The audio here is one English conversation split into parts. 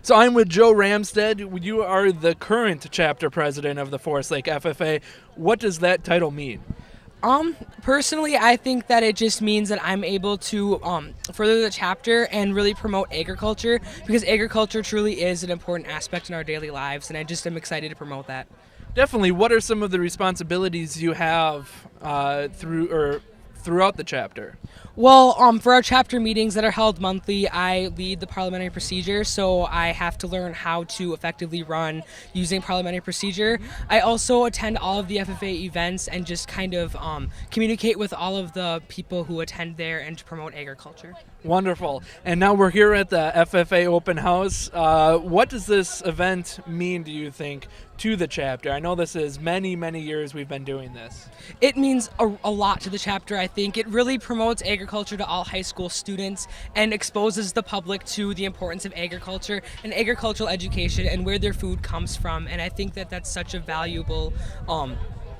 So I'm with Joe Ramstead. You are the current chapter president of the Forest Lake FFA. What does that title mean? Personally, I think that it just means that I'm able to further the chapter and really promote agriculture, because agriculture truly is an important aspect in our daily lives, and I just am excited to promote that. Definitely. What are some of the responsibilities you have throughout the chapter? Well, for our chapter meetings that are held monthly, I lead the parliamentary procedure, so I have to learn how to effectively run using parliamentary procedure. I also attend all of the FFA events and just kind of communicate with all of the people who attend there and to promote agriculture. Wonderful. And now we're here at the FFA Open House. What does this event mean, do you think, to the chapter? I know this is many, many years we've been doing this. It means a lot to the chapter, I think. It really promotes agriculture to all high school students and exposes the public to the importance of agriculture and agricultural education and where their food comes from. And I think that that's such a valuable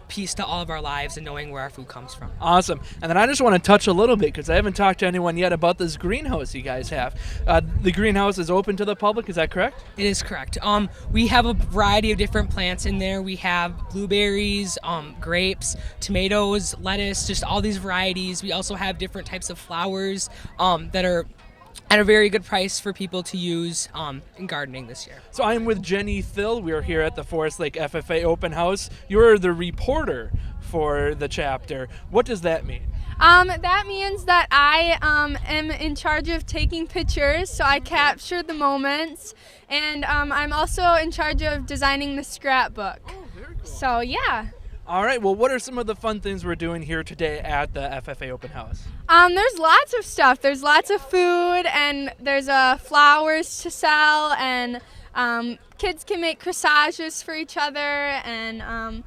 piece to all of our lives and knowing where our food comes from. Awesome. And then I just want to touch a little bit, because I haven't talked to anyone yet about this greenhouse you guys have. The greenhouse is open to the public, is that correct? It is correct. We have a variety of different plants in there. We have blueberries, grapes, tomatoes, lettuce, just all these varieties. We also have different types of flowers that are at a very good price for people to use in gardening this year. So I'm with Jenny Thill. We are here at the Forest Lake FFA Open House. You're the reporter for the chapter. What does that mean? That means that I am in charge of taking pictures, so I capture the moments, and I'm also in charge of designing the scrapbook. Oh, very cool. So yeah. All right, well, what are some of the fun things we're doing here today at the FFA Open House? There's lots of stuff. There's lots of food, and there's flowers to sell, and kids can make corsages for each other, and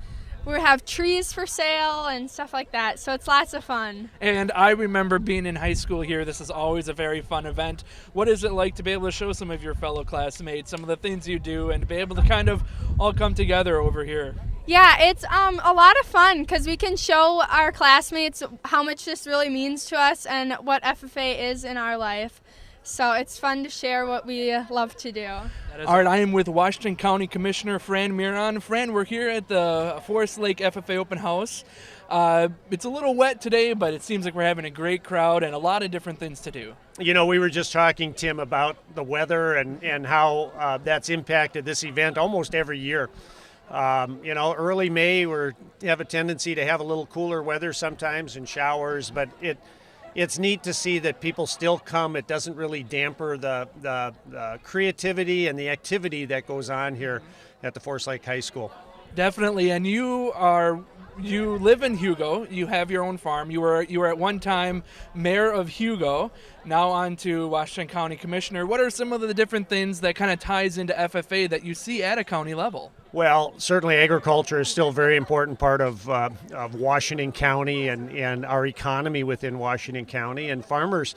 we have trees for sale and stuff like that, so it's lots of fun. And I remember being in high school here. This is always a very fun event. What is it like to be able to show some of your fellow classmates some of the things you do and to be able to kind of all come together over here? Yeah, it's a lot of fun because we can show our classmates how much this really means to us and what FFA is in our life. So it's fun to share what we love to do. All right, I am with Washington County Commissioner Fran Miron. Fran, we're here at the Forest Lake FFA Open House. It's a little wet today, but it seems like we're having a great crowd and a lot of different things to do. You know, we were just talking, Tim, about the weather and how that's impacted this event almost every year. Early May we have a tendency to have a little cooler weather sometimes and showers, but it's neat to see that people still come. It doesn't really damper the creativity and the activity that goes on here at the Forest Lake High School. Definitely, and you live in Hugo. You have your own farm. You were at one time mayor of Hugo, now on to Washington County Commissioner. What are some of the different things that kind of ties into FFA that you see at a county level? Well, certainly agriculture is still a very important part of Washington County and our economy within Washington County. And farmers,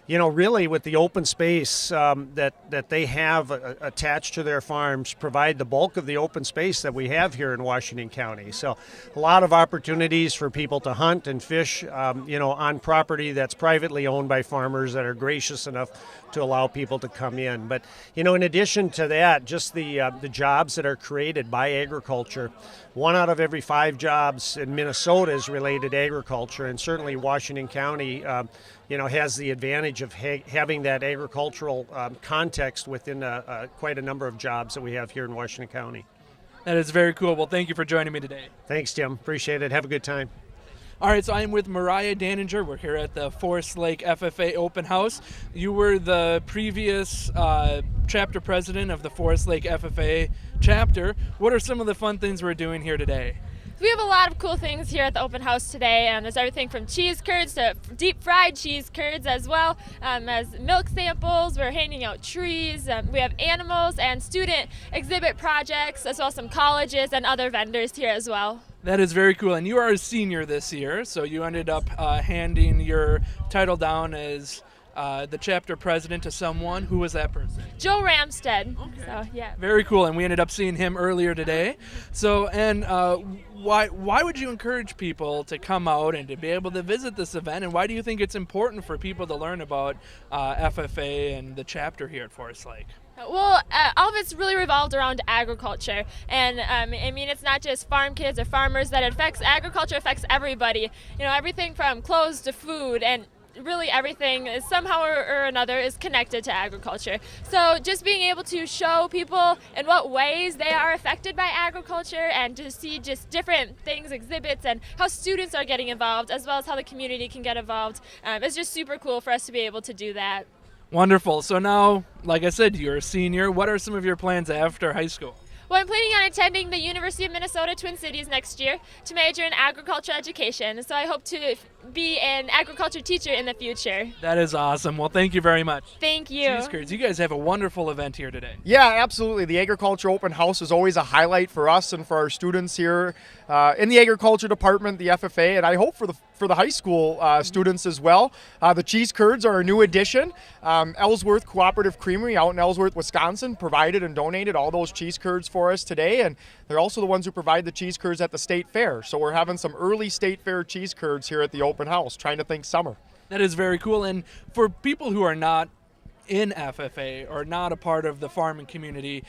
really with the open space that they have attached to their farms, provide the bulk of the open space that we have here in Washington County. So a lot of opportunities for people to hunt and fish, on property that's privately owned by farmers that are gracious enough to allow people to come in. But, in addition to that, just the jobs that are created by agriculture. 1 out of every 5 jobs in Minnesota is related to agriculture, and certainly Washington County has the advantage of having that agricultural context within quite a number of jobs that we have here in Washington County. That is very cool. Well, thank you for joining me today. Thanks, Tim. Appreciate it. Have a good time. All right, so I'm with Mariah Daninger. We're here at the Forest Lake FFA Open House. You were the previous chapter president of the Forest Lake FFA chapter. What are some of the fun things we're doing here today? We have a lot of cool things here at the open house today, and there's everything from cheese curds to deep fried cheese curds, as well as milk samples. We're handing out trees. We have animals and student exhibit projects, as well as some colleges and other vendors here as well. That is very cool. And you are a senior this year, so you ended up handing your title down as the chapter president to someone. Who was that person? Joe Ramstead. Okay. So, yeah. Very cool. And we ended up seeing him earlier today. So, and why would you encourage people to come out and to be able to visit this event? And why do you think it's important for people to learn about FFA and the chapter here at Forest Lake? Well, all of it's really revolved around agriculture, and I mean it's not just farm kids or farmers that it affects. Agriculture affects everybody. You know, everything from clothes to food, and really everything is somehow or another is connected to agriculture. So just being able to show people in what ways they are affected by agriculture, and to see just different things, exhibits, and how students are getting involved, as well as how the community can get involved, it's just super cool for us to be able to do that. Wonderful. So now, like I said, you're a senior. What are some of your plans after high school? Well, I'm planning on attending the University of Minnesota Twin Cities next year to major in agriculture education. So I hope to be an agriculture teacher in the future. That is awesome. Well, thank you very much. Thank you. Cheese Curds, you guys have a wonderful event here today. Yeah, absolutely. The Agriculture Open House is always a highlight for us and for our students here in the Agriculture Department, the FFA, and I hope for the high school students as well. The cheese curds are a new addition. Ellsworth Cooperative Creamery out in Ellsworth, Wisconsin, provided and donated all those cheese curds for us today, and they're also the ones who provide the cheese curds at the state fair. So we're having some early state fair cheese curds here at the open house, trying to think summer. That is very cool. And for people who are not in FFA or not a part of the farming community,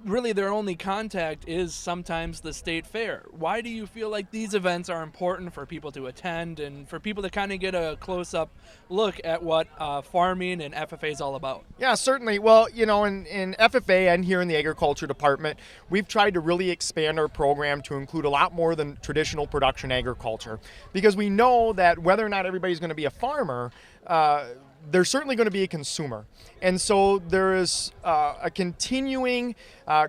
really their only contact is sometimes the state fair. Why do you feel like these events are important for people to attend and for people to kind of get a close-up look at what farming and FFA is all about? Yeah, certainly. Well, you know, in FFA and here in the Agriculture Department, we've tried to really expand our program to include a lot more than traditional production agriculture, because we know that whether or not everybody's going to be a farmer, there's certainly going to be a consumer. And so there is a continuing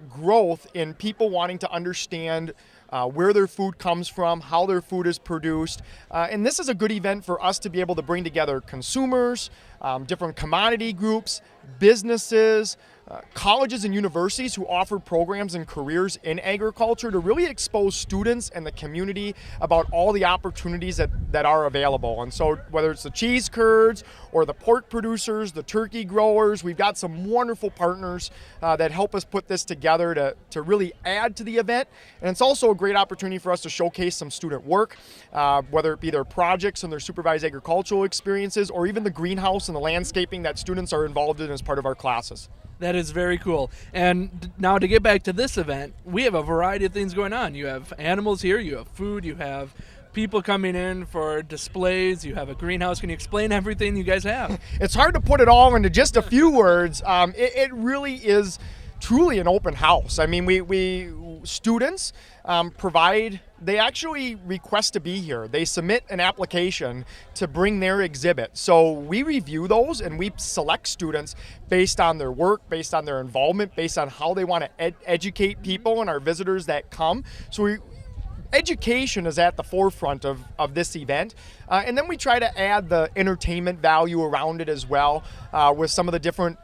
growth in people wanting to understand where their food comes from, how their food is produced. And this is a good event for us to be able to bring together consumers, different commodity groups, businesses, colleges and universities who offer programs and careers in agriculture to really expose students and the community about all the opportunities that are available. And so whether it's the cheese curds or the pork producers, the turkey growers, we've got some wonderful partners that help us put this together to really add to the event. And it's also a great opportunity for us to showcase some student work, whether it be their projects and their supervised agricultural experiences, or even the greenhouse and the landscaping that students are involved in as part of our classes. That is very cool. And now to get back to this event, we have a variety of things going on. You have animals here, you have food, you have people coming in for displays, you have a greenhouse. Can you explain everything you guys have? It's hard to put it all into just a few words. It really is truly an open house. I mean, we students they actually request to be here. They submit an application to bring their exhibit. So we review those and we select students based on their work, based on their involvement, based on how they want to educate people and our visitors that come. So education is at the forefront of this event. And then we try to add the entertainment value around it as well, with some of the different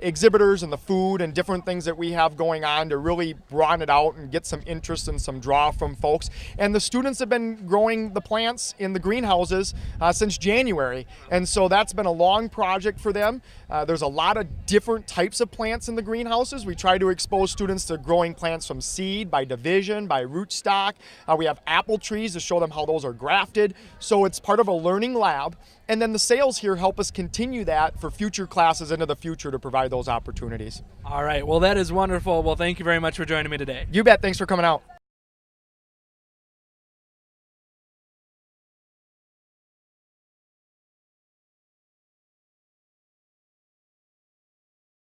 exhibitors and the food and different things that we have going on to really broaden it out and get some interest and some draw from folks. And the students have been growing the plants in the greenhouses since January. And so that's been a long project for them. There's a lot of different types of plants in the greenhouses. We try to expose students to growing plants from seed, by division, by rootstock. We have apple trees to show them how those are grafted. So it's part of a learning lab. And then the sales here help us continue that for future classes into the future to provide those opportunities. All right. Well, that is wonderful. Well, thank you very much for joining me today. You bet. Thanks for coming out.